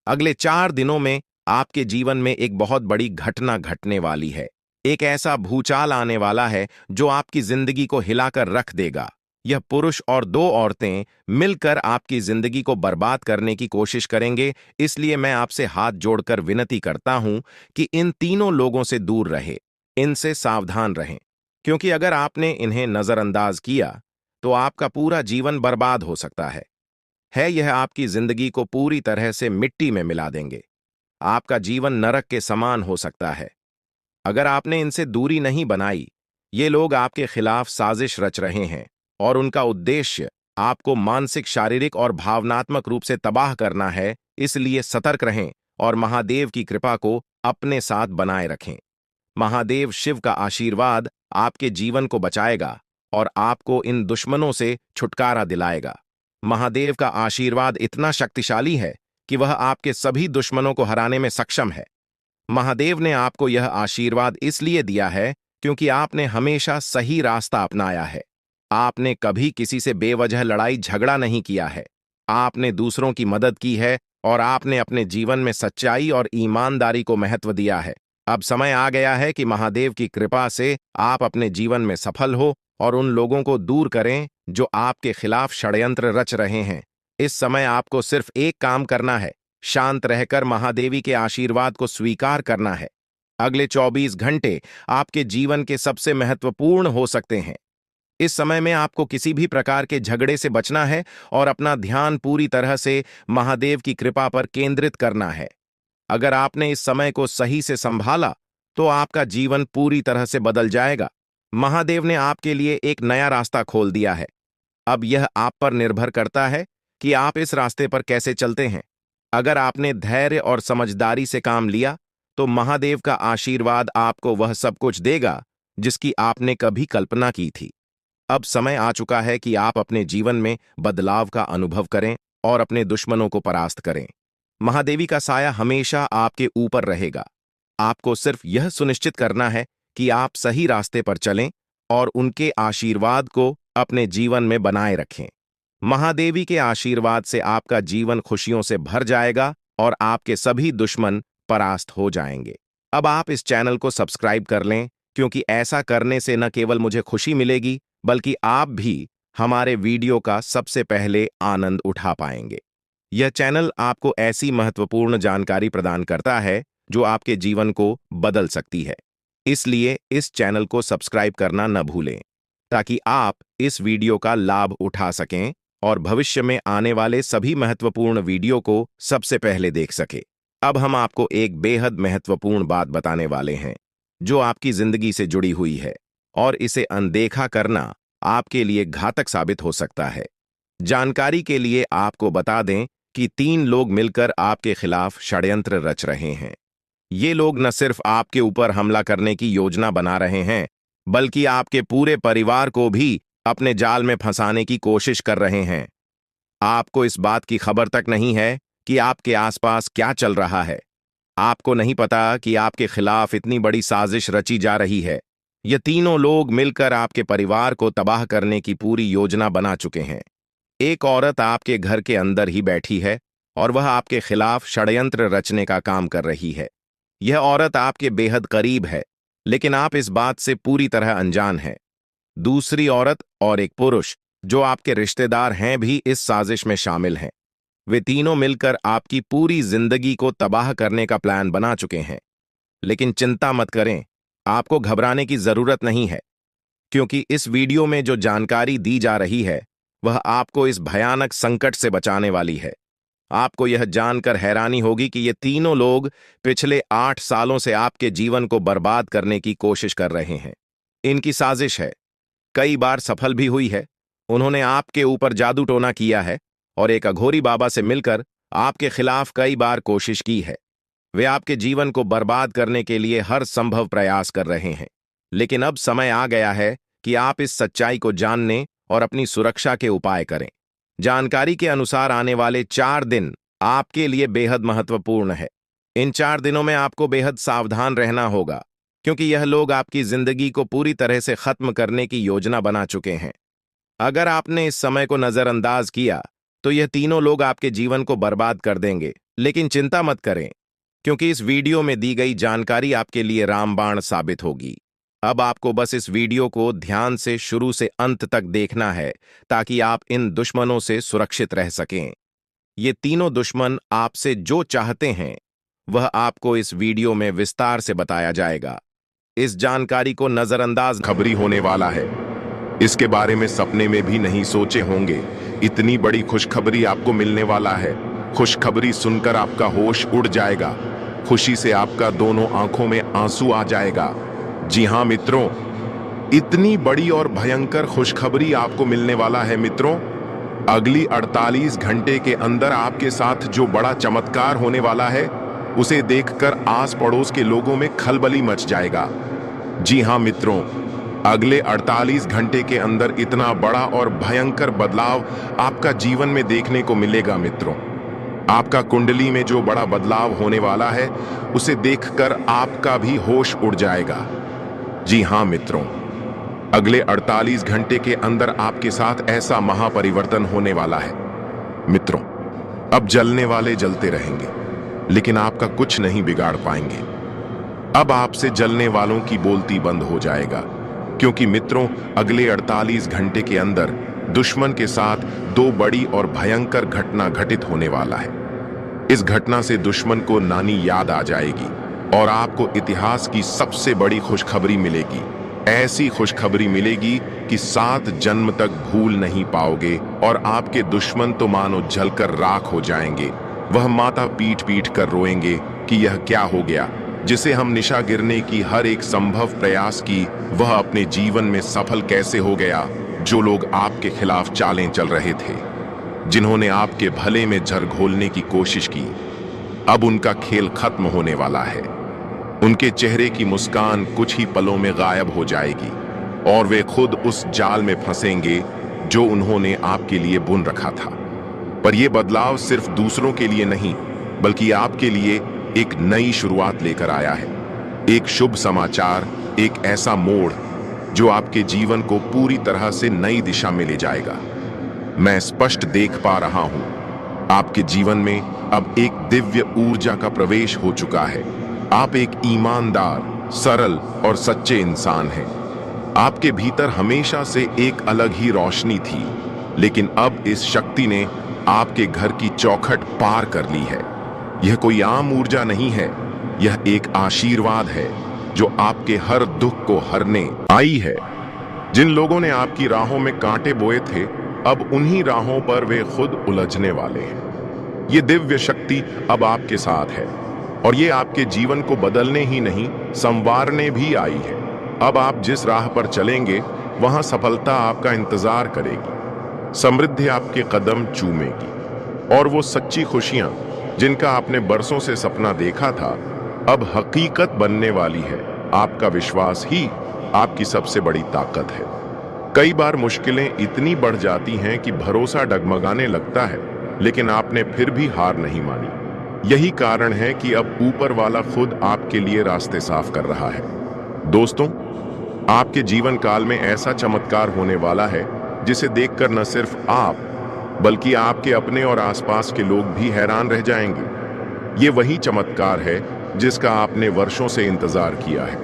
अगले 4 दिनों में आपके जीवन में एक बहुत बड़ी घटना घटने वाली है। एक ऐसा भूचाल आने वाला है जो आपकी जिंदगी को हिलाकर रख देगा। यह पुरुष और दो औरतें मिलकर आपकी जिंदगी को बर्बाद करने की कोशिश करेंगे, इसलिए मैं आपसे हाथ जोड़कर विनती करता हूं कि इन तीनों लोगों से दूर रहे, इनसे सावधान रहें, क्योंकि अगर आपने इन्हें नजरअंदाज किया तो आपका पूरा जीवन बर्बाद हो सकता है। यह आपकी जिंदगी को पूरी तरह से मिट्टी में मिला देंगे। आपका जीवन नरक के समान हो सकता है। अगर आपने इनसे दूरी नहीं बनाई, ये लोग आपके खिलाफ साजिश रच रहे हैं और उनका उद्देश्य आपको मानसिक, शारीरिक और भावनात्मक रूप से तबाह करना है। इसलिए सतर्क रहें और महादेव की कृपा को अपने साथ बनाए रखें। महादेव शिव का आशीर्वाद आपके जीवन को बचाएगा और आपको इन दुश्मनों से छुटकारा दिलाएगा। महादेव का आशीर्वाद इतना शक्तिशाली है कि वह आपके सभी दुश्मनों को हराने में सक्षम है। महादेव ने आपको यह आशीर्वाद इसलिए दिया है क्योंकि आपने हमेशा सही रास्ता अपनाया है। आपने कभी किसी से बेवजह लड़ाई झगड़ा नहीं किया है। आपने दूसरों की मदद की है और आपने अपने जीवन में सच्चाई और ईमानदारी को महत्व दिया है। अब समय आ गया है कि महादेव की कृपा से आप अपने जीवन में सफल हो और उन लोगों को दूर करें जो आपके खिलाफ षड्यंत्र रच रहे हैं। इस समय आपको सिर्फ एक काम करना है, शांत रहकर महादेवी के आशीर्वाद को स्वीकार करना है। अगले 24 घंटे आपके जीवन के सबसे महत्वपूर्ण हो सकते हैं। इस समय में आपको किसी भी प्रकार के झगड़े से बचना है और अपना ध्यान पूरी तरह से महादेव की कृपा पर केंद्रित करना है। अगर आपने इस समय को सही से संभाला तो आपका जीवन पूरी तरह से बदल जाएगा। महादेव ने आपके लिए एक नया रास्ता खोल दिया है। अब यह आप पर निर्भर करता है कि आप इस रास्ते पर कैसे चलते हैं। अगर आपने धैर्य और समझदारी से काम लिया तो महादेव का आशीर्वाद आपको वह सब कुछ देगा जिसकी आपने कभी कल्पना की थी। अब समय आ चुका है कि आप अपने जीवन में बदलाव का अनुभव करें और अपने दुश्मनों को परास्त करें। महादेवी का साया हमेशा आपके ऊपर रहेगा। आपको सिर्फ यह सुनिश्चित करना है कि आप सही रास्ते पर चलें और उनके आशीर्वाद को अपने जीवन में बनाए रखें। महादेवी के आशीर्वाद से आपका जीवन खुशियों से भर जाएगा और आपके सभी दुश्मन परास्त हो जाएंगे। अब आप इस चैनल को सब्सक्राइब कर लें, क्योंकि ऐसा करने से न केवल मुझे खुशी मिलेगी, बल्कि आप भी हमारे वीडियो का सबसे पहले आनंद उठा पाएंगे। यह चैनल आपको ऐसी महत्वपूर्ण जानकारी प्रदान करता है जो आपके जीवन को बदल सकती है। इसलिए इस चैनल को सब्सक्राइब करना न भूलें ताकि आप इस वीडियो का लाभ उठा सकें और भविष्य में आने वाले सभी महत्वपूर्ण वीडियो को सबसे पहले देख सकें। अब हम आपको एक बेहद महत्वपूर्ण बात बताने वाले हैं जो आपकी जिंदगी से जुड़ी हुई है और इसे अनदेखा करना आपके लिए घातक साबित हो सकता है। जानकारी के लिए आपको बता दें कि 3 लोग मिलकर आपके खिलाफ षड्यंत्र रच रहे हैं। ये लोग न सिर्फ आपके ऊपर हमला करने की योजना बना रहे हैं, बल्कि आपके पूरे परिवार को भी अपने जाल में फंसाने की कोशिश कर रहे हैं। आपको इस बात की खबर तक नहीं है कि आपके आसपास क्या चल रहा है। आपको नहीं पता कि आपके खिलाफ इतनी बड़ी साजिश रची जा रही है। ये तीनों लोग मिलकर आपके परिवार को तबाह करने की पूरी योजना बना चुके हैं। एक औरत आपके घर के अंदर ही बैठी है और वह आपके खिलाफ षड्यंत्र रचने का काम कर रही है। यह औरत आपके बेहद करीब है, लेकिन आप इस बात से पूरी तरह अनजान हैं। दूसरी औरत और एक पुरुष जो आपके रिश्तेदार हैं भी इस साजिश में शामिल हैं। वे तीनों मिलकर आपकी पूरी जिंदगी को तबाह करने का प्लान बना चुके हैं। लेकिन चिंता मत करें, आपको घबराने की जरूरत नहीं है, क्योंकि इस वीडियो में जो जानकारी दी जा रही है वह आपको इस भयानक संकट से बचाने वाली है। आपको यह जानकर हैरानी होगी कि ये तीनों लोग पिछले 8 सालों से आपके जीवन को बर्बाद करने की कोशिश कर रहे हैं। इनकी साजिश है, कई बार सफल भी हुई है। उन्होंने आपके ऊपर जादू टोना किया है और एक अघोरी बाबा से मिलकर आपके खिलाफ कई बार कोशिश की है। वे आपके जीवन को बर्बाद करने के लिए हर संभव प्रयास कर रहे हैं। लेकिन अब समय आ गया है कि आप इस सच्चाई को जानने और अपनी सुरक्षा के उपाय करें। जानकारी के अनुसार आने वाले 4 दिन आपके लिए बेहद महत्वपूर्ण है। इन 4 दिनों में आपको बेहद सावधान रहना होगा, क्योंकि यह लोग आपकी जिंदगी को पूरी तरह से खत्म करने की योजना बना चुके हैं। अगर आपने इस समय को नजरअंदाज किया तो यह तीनों लोग आपके जीवन को बर्बाद कर देंगे। लेकिन चिंता मत करें, क्योंकि इस वीडियो में दी गई जानकारी आपके लिए रामबाण साबित होगी। अब आपको बस इस वीडियो को ध्यान से शुरू से अंत तक देखना है ताकि आप इन दुश्मनों से सुरक्षित रह सकें। ये तीनों दुश्मन आपसे जो चाहते हैं वह आपको इस वीडियो में विस्तार से बताया जाएगा। इस जानकारी को नजरअंदाज खबरी होने वाला है। इसके बारे में सपने में भी नहीं सोचे होंगे। इतनी बड़ी खुशखबरी आपको मिलने वाला है। खुशखबरी सुनकर आपका होश उड़ जाएगा। खुशी से आपका दोनों आंखों में आंसू आ जाएगा। जी हाँ मित्रों, इतनी बड़ी और भयंकर खुशखबरी आपको मिलने वाला है मित्रों। अगली 48 घंटे के अंदर आपके साथ जो बड़ा चमत्कार होने वाला है उसे देखकर आस पड़ोस के लोगों में खलबली मच जाएगा। जी हाँ मित्रों, अगले 48 घंटे के अंदर इतना बड़ा और भयंकर बदलाव आपका जीवन में देखने को मिलेगा मित्रों। आपका कुंडली में जो बड़ा बदलाव होने वाला है उसे देखकर आपका भी होश उड़ जाएगा। जी हाँ मित्रों, अगले 48 घंटे के अंदर आपके साथ ऐसा महापरिवर्तन होने वाला है। मित्रों, अब जलने वाले जलते रहेंगे, लेकिन आपका कुछ नहीं बिगाड़ पाएंगे। अब आपसे जलने वालों की बोलती बंद हो जाएगा, क्योंकि मित्रों अगले 48 घंटे के अंदर दुश्मन के साथ 2 बड़ी और भयंकर घटना घटित होने वाला है। इस घटना से दुश्मन को नानी याद आ जाएगी और आपको इतिहास की सबसे बड़ी खुशखबरी मिलेगी। ऐसी खुशखबरी मिलेगी कि 7 जन्म तक भूल नहीं पाओगे और आपके दुश्मन तो मानो जलकर राख हो जाएंगे। वह माता पीट पीट कर रोएंगे कि यह क्या हो गया। जिसे हम निशा गिरने की हर एक संभव प्रयास की, वह अपने जीवन में सफल कैसे हो गया। जो लोग आपके खिलाफ चालें चल रहे थे, जिन्होंने आपके भले में झर घोलने की कोशिश की, अब उनका खेल खत्म होने वाला है। उनके चेहरे की मुस्कान कुछ ही पलों में गायब हो जाएगी और वे खुद उस जाल में फंसेंगे जो उन्होंने आपके लिए बुन रखा था। पर यह बदलाव सिर्फ दूसरों के लिए नहीं, बल्कि आपके लिए एक नई शुरुआत लेकर आया है। एक शुभ समाचार, एक ऐसा मोड़ जो आपके जीवन को पूरी तरह से नई दिशा में ले जाएगा। मैं स्पष्ट देख पा रहा हूं, आपके जीवन में अब एक दिव्य ऊर्जा का प्रवेश हो चुका है। आप एक ईमानदार, सरल और सच्चे इंसान हैं। आपके भीतर हमेशा से एक अलग ही रोशनी थी, लेकिन अब इस शक्ति ने आपके घर की चौखट पार कर ली है। यह कोई आम ऊर्जा नहीं है, यह एक आशीर्वाद है जो आपके हर दुख को हरने आई है। जिन लोगों ने आपकी राहों में कांटे बोए थे, अब उन्हीं राहों पर वे खुद उलझने वाले हैं। ये दिव्य शक्ति अब आपके साथ है और ये आपके जीवन को बदलने ही नहीं, संवारने भी आई है। अब आप जिस राह पर चलेंगे वहां सफलता आपका इंतजार करेगी, समृद्धि आपके कदम चूमेगी और वो सच्ची खुशियां जिनका आपने बरसों से सपना देखा था अब हकीकत बनने वाली है। आपका विश्वास ही आपकी सबसे बड़ी ताकत है। कई बार मुश्किलें इतनी बढ़ जाती हैं कि भरोसा डगमगाने लगता है, लेकिन आपने फिर भी हार नहीं मानी। यही कारण है कि अब ऊपर वाला खुद आपके लिए रास्ते साफ कर रहा है। दोस्तों, आपके जीवन काल में ऐसा चमत्कार होने वाला है जिसे देखकर न सिर्फ आप बल्कि आपके अपने और आसपास के लोग भी हैरान रह जाएंगे। ये वही चमत्कार है जिसका आपने वर्षों से इंतजार किया है।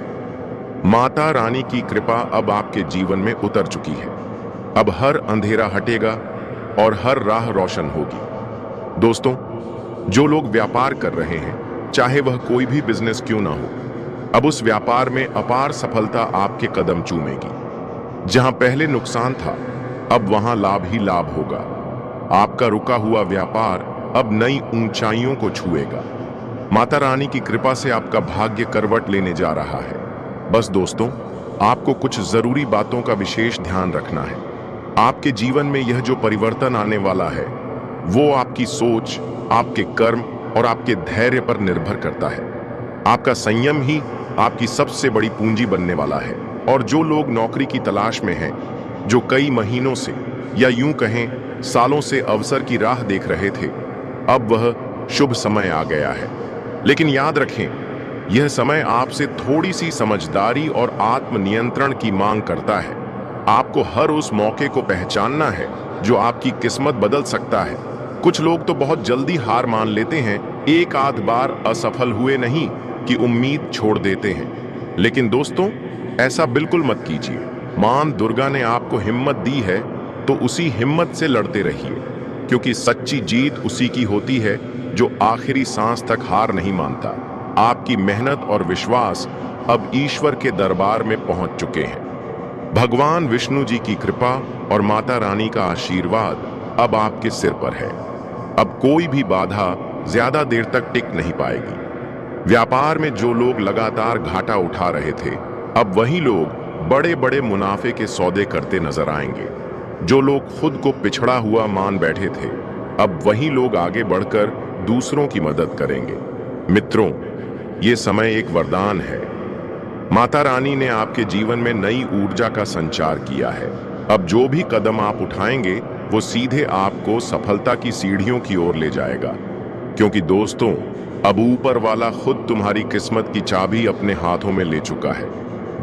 माता रानी की कृपा अब आपके जीवन में उतर चुकी है। अब हर अंधेरा हटेगा और हर राह रोशन होगी। दोस्तों, जो लोग व्यापार कर रहे हैं, चाहे वह कोई भी बिजनेस क्यों ना हो, अब उस व्यापार में अपार सफलता आपके कदम चूमेगी। जहां पहले नुकसान था, अब वहां लाभ ही लाभ होगा। आपका रुका हुआ व्यापार अब नई ऊंचाइयों को छुएगा। माता रानी की कृपा से आपका भाग्य करवट लेने जा रहा है। बस दोस्तों, आपको कुछ जरूरी बातों का विशेष ध्यान रखना है। आपके जीवन में यह जो परिवर्तन आने वाला है, वो आपकी सोच, आपके कर्म और आपके धैर्य पर निर्भर करता है। आपका संयम ही आपकी सबसे बड़ी पूंजी बनने वाला है। और जो लोग नौकरी की तलाश में हैं, जो कई महीनों से या यूं कहें सालों से अवसर की राह देख रहे थे, अब वह शुभ समय आ गया है। लेकिन याद रखें, यह समय आपसे थोड़ी सी समझदारी और आत्मनियंत्रण की मांग करता है। आपको हर उस मौके को पहचानना है जो आपकी किस्मत बदल सकता है। कुछ लोग तो बहुत जल्दी हार मान लेते हैं, एक आध बार असफल हुए नहीं कि उम्मीद छोड़ देते हैं। लेकिन दोस्तों, ऐसा बिल्कुल मत कीजिए। मां दुर्गा ने आपको हिम्मत दी है तो उसी हिम्मत से लड़ते रहिए, क्योंकि सच्ची जीत उसी की होती है जो आखिरी सांस तक हार नहीं मानता। आपकी मेहनत और विश्वास अब ईश्वर के दरबार में पहुंच चुके हैं। भगवान विष्णु जी की कृपा और माता रानी का आशीर्वाद अब आपके सिर पर है। अब कोई भी बाधा ज्यादा देर तक टिक नहीं पाएगी। व्यापार में जो लोग लगातार घाटा उठा रहे थे, अब वही लोग बड़े बड़े मुनाफे के सौदे करते नजर आएंगे। जो लोग खुद को पिछड़ा हुआ मान बैठे थे, अब वही लोग आगे बढ़कर दूसरों की मदद करेंगे। मित्रों, ये समय एक वरदान है। माता रानी ने आपके जीवन में नई ऊर्जा का संचार किया है। अब जो भी कदम आप उठाएंगे वो सीधे आपको सफलता की सीढ़ियों की ओर ले जाएगा। क्योंकि दोस्तों, अब ऊपर वाला खुद तुम्हारी किस्मत की चाबी अपने हाथों में ले चुका है।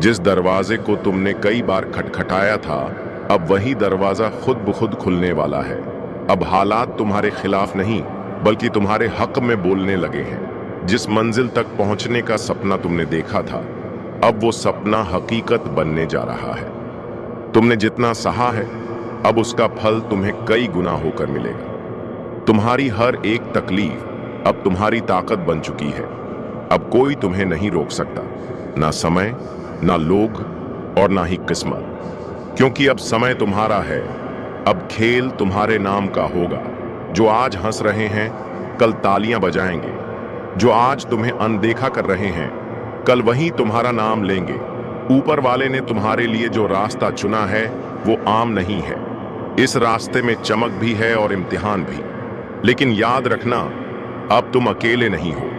जिस दरवाजे को तुमने कई बार खटखटाया था, अब वही दरवाजा खुद ब खुद खुलने वाला है। अब हालात तुम्हारे खिलाफ नहीं बल्कि तुम्हारे हक में बोलने लगे हैं। जिस मंजिल तक पहुंचने का सपना तुमने देखा था, अब वो सपना हकीकत बनने जा रहा है। तुमने जितना सहा है, अब उसका फल तुम्हें कई गुना होकर मिलेगा। तुम्हारी हर एक तकलीफ अब तुम्हारी ताकत बन चुकी है। अब कोई तुम्हें नहीं रोक सकता, ना समय, ना लोग और ना ही किस्मत। क्योंकि अब समय तुम्हारा है। अब खेल तुम्हारे नाम का होगा। जो आज हंस रहे हैं, कल तालियां बजाएंगे। जो आज तुम्हें अनदेखा कर रहे हैं, कल वही तुम्हारा नाम लेंगे। ऊपर वाले ने तुम्हारे लिए जो रास्ता चुना है वो आम नहीं है। इस रास्ते में चमक भी है और इम्तिहान भी। लेकिन याद रखना, अब तुम अकेले नहीं हो।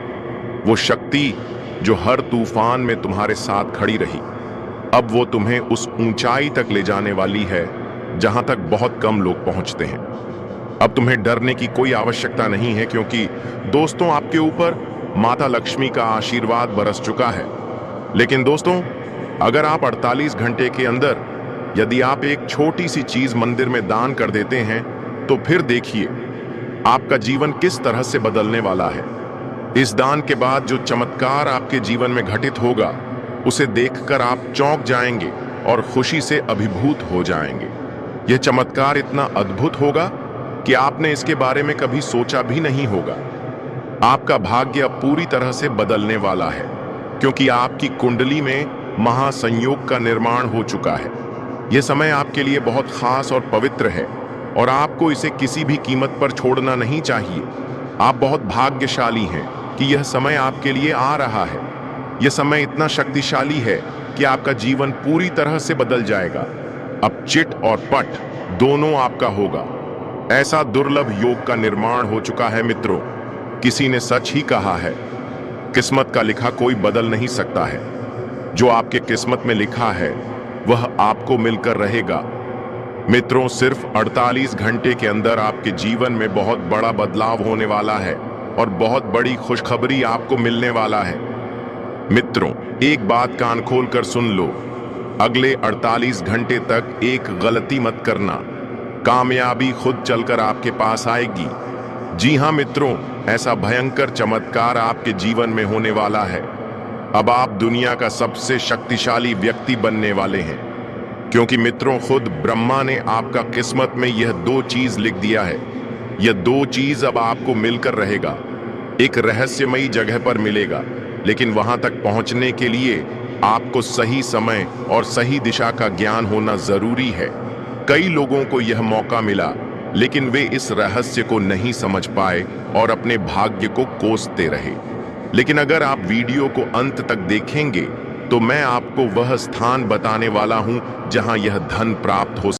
वो शक्ति जो हर तूफान में तुम्हारे साथ खड़ी रही, अब वो तुम्हें उस ऊंचाई तक ले जाने वाली है जहां तक बहुत कम लोग पहुंचते हैं। अब तुम्हें डरने की कोई आवश्यकता नहीं है, क्योंकि दोस्तों, आपके ऊपर माता लक्ष्मी का आशीर्वाद बरस चुका है। लेकिन दोस्तों, अगर आप 48 घंटे के अंदर यदि आप एक छोटी सी चीज मंदिर में दान कर देते हैं, तो फिर देखिए आपका जीवन किस तरह से बदलने वाला है। इस दान के बाद जो चमत्कार आपके जीवन में घटित होगा, उसे देखकर आप चौंक जाएंगे और खुशी से अभिभूत हो जाएंगे। यह चमत्कार इतना अद्भुत होगा कि आपने इसके बारे में कभी सोचा भी नहीं होगा। आपका भाग्य अब पूरी तरह से बदलने वाला है, क्योंकि आपकी कुंडली में महासंयोग का निर्माण हो चुका है। यह समय आपके लिए बहुत खास और पवित्र है और आपको इसे किसी भी कीमत पर छोड़ना नहीं चाहिए। आप बहुत भाग्यशाली हैं कि यह समय आपके लिए आ रहा है। यह समय इतना शक्तिशाली है कि आपका जीवन पूरी तरह से बदल जाएगा। अब चिट और पट दोनों आपका होगा। ऐसा दुर्लभ योग का निर्माण हो चुका है मित्रों। किसी ने सच ही कहा है, किस्मत का लिखा कोई बदल नहीं सकता है। जो आपके किस्मत में लिखा है वह आपको मिलकर रहेगा। मित्रों, सिर्फ 48 घंटे के अंदर आपके जीवन में बहुत बड़ा बदलाव होने वाला है और बहुत बड़ी खुशखबरी आपको मिलने वाला है। मित्रों, एक बात कान खोल कर सुन लो। अगले 48 घंटे तक एक गलती मत करना। कामयाबी खुद चलकर आपके पास आएगी। जी हाँ मित्रों, ऐसा भयंकर चमत्कार आपके जीवन में होने वाला है। अब आप दुनिया का सबसे शक्तिशाली व्यक्ति बनने वाले हैं, क्योंकि मित्रों खुद ब्रह्मा ने आपका किस्मत में यह 2 चीज लिख दिया है। यह 2 चीज अब आपको मिलकर रहेगा। एक रहस्यमयी जगह पर मिलेगा, लेकिन वहां तक पहुंचने के लिए आपको सही समय और सही दिशा का ज्ञान होना जरूरी है। कई लोगों को यह मौका मिला, लेकिन वे इस रहस्य को नहीं समझ पाए और अपने भाग्य को कोसते रहे। लेकिन अगर आप वीडियो को अंत तक देखेंगे तो मैं आपको वह स्थान बताने वाला हूं जहां यह धन प्राप्त हो